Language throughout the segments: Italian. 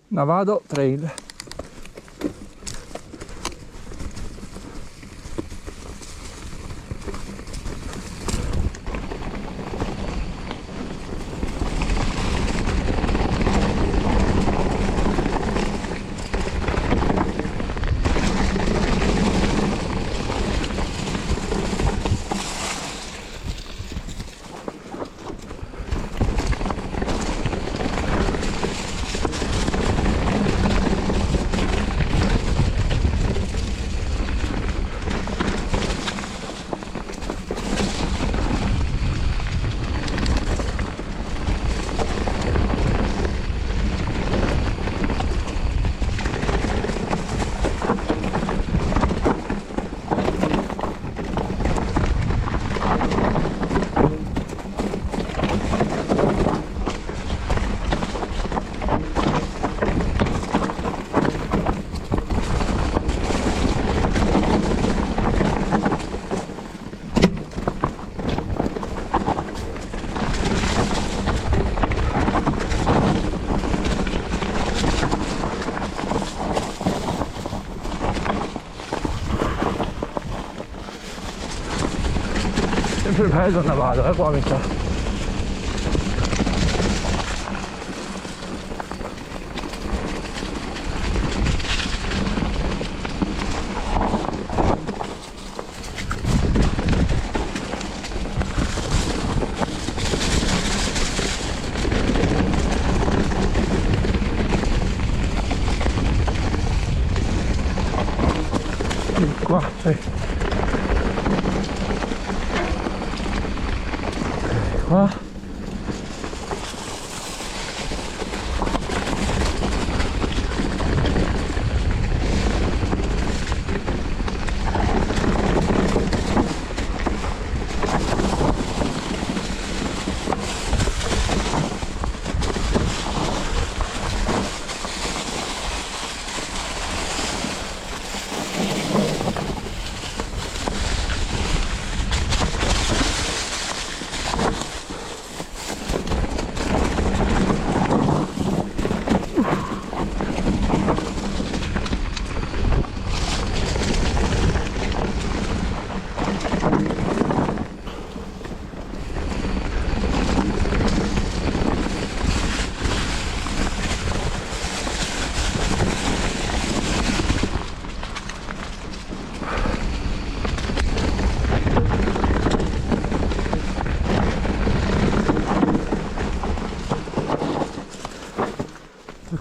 Navado Trail. Sempre bello Navado, qua mi sa. Qua, sì. Qua.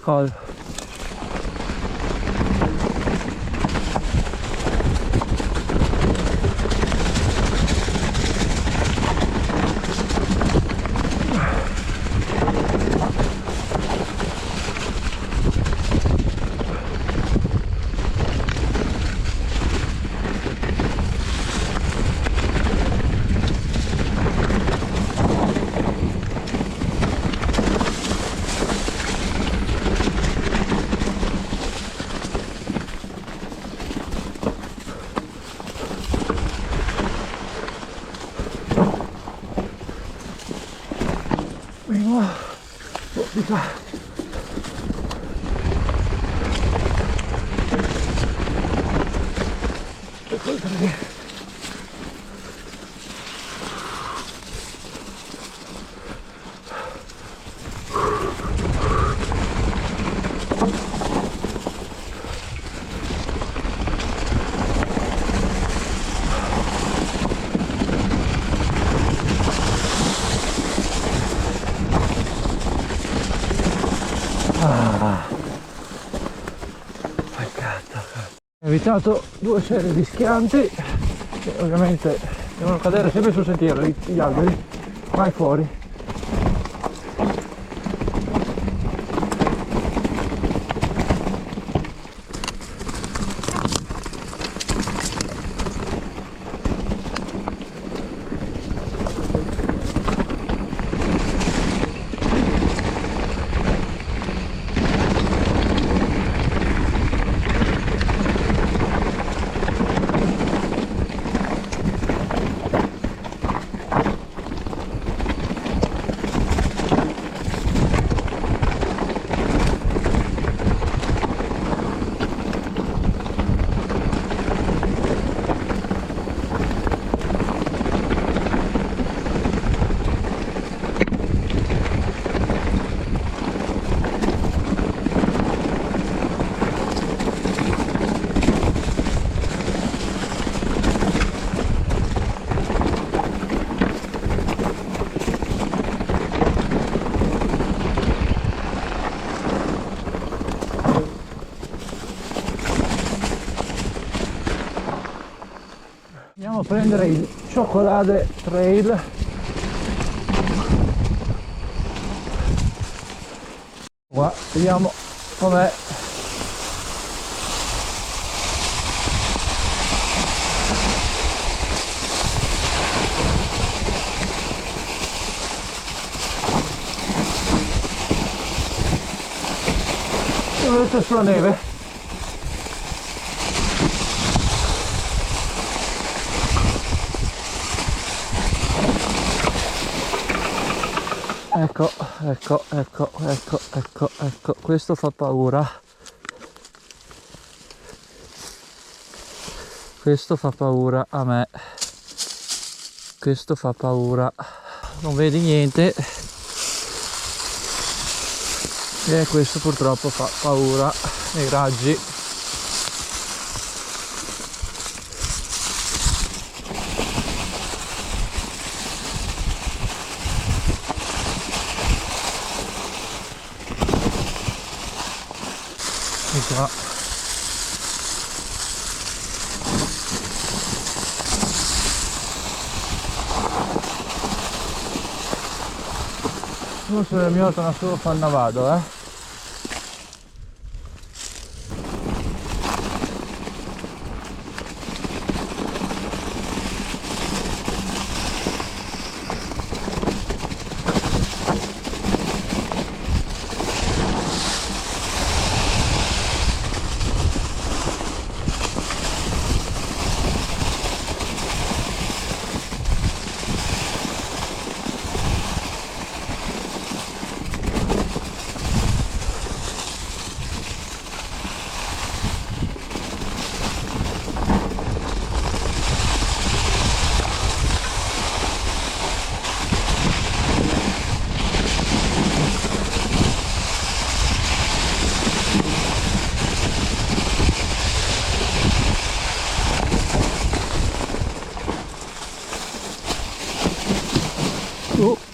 Cosa? Di qua. Ho evitato due serie di schianti che ovviamente devono cadere sempre sul sentiero, gli alberi, mai fuori. prendere il Cioccolade Trail. Qua vediamo com'è. Sono detto sulla neve. Ecco, questo fa paura. Questo fa paura a me. Questo fa paura. Non vedi niente. E questo purtroppo fa paura nei raggi. Qua. Forse il mio torna solo fanno vado,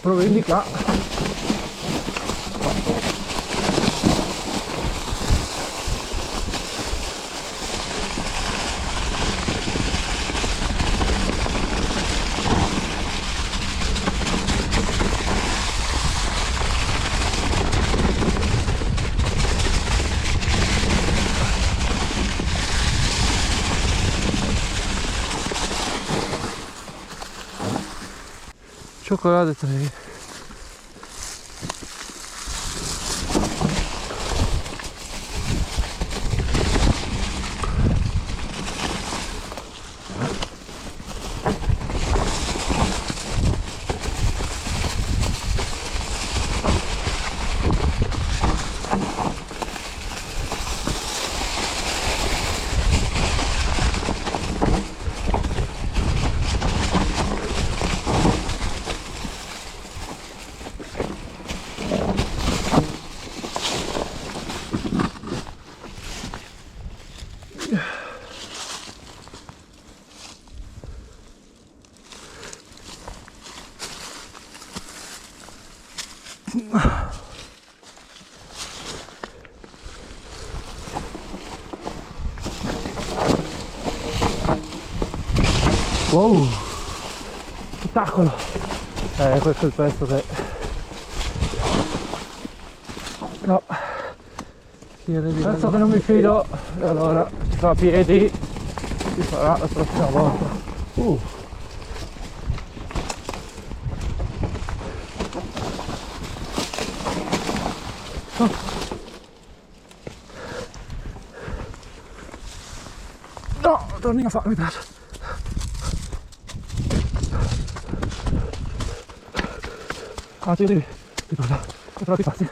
provi di qua. Cioccolate Trail. Wow, spettacolo! Questo è il pezzo che... No, penso che non mi fido, e allora si fa a piedi, si farà la prossima volta. No, torni a fare, mi piace. Ah, tu devi però ti passi.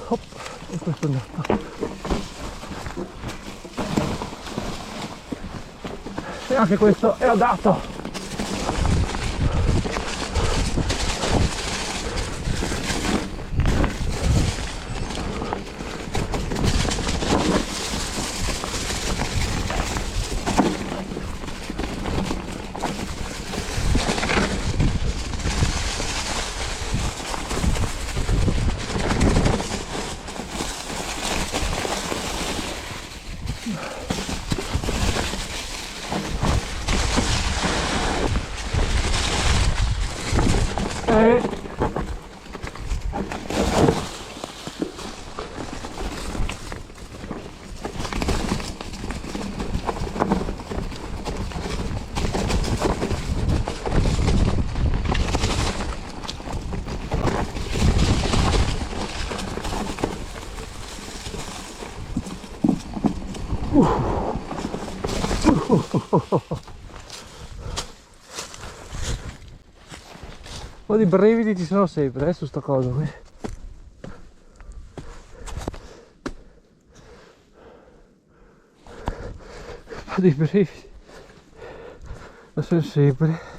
Hop, e questo è andato. E anche questo è adatto. Un po' di brividi ci sono sempre su sta cosa qui. Un po' di brividi lo sono sempre.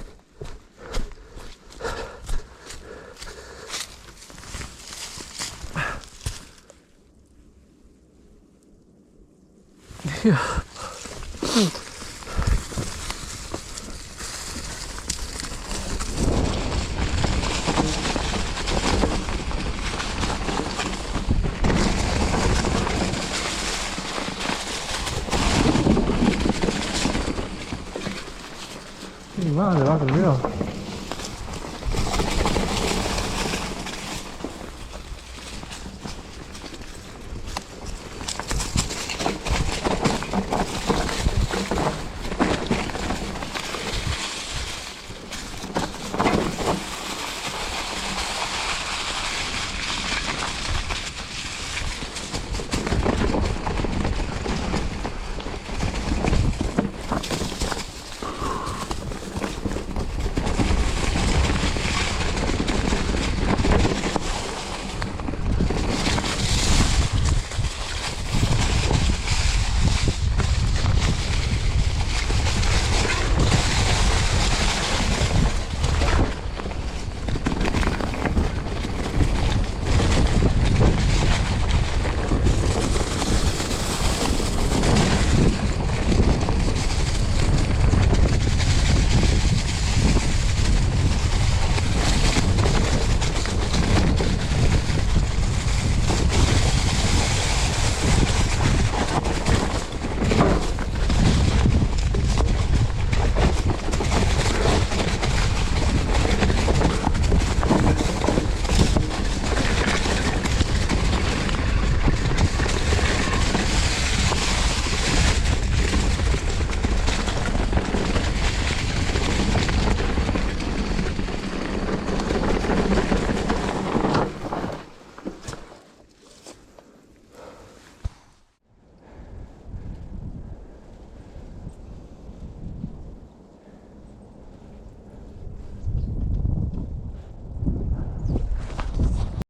Male, va, vero?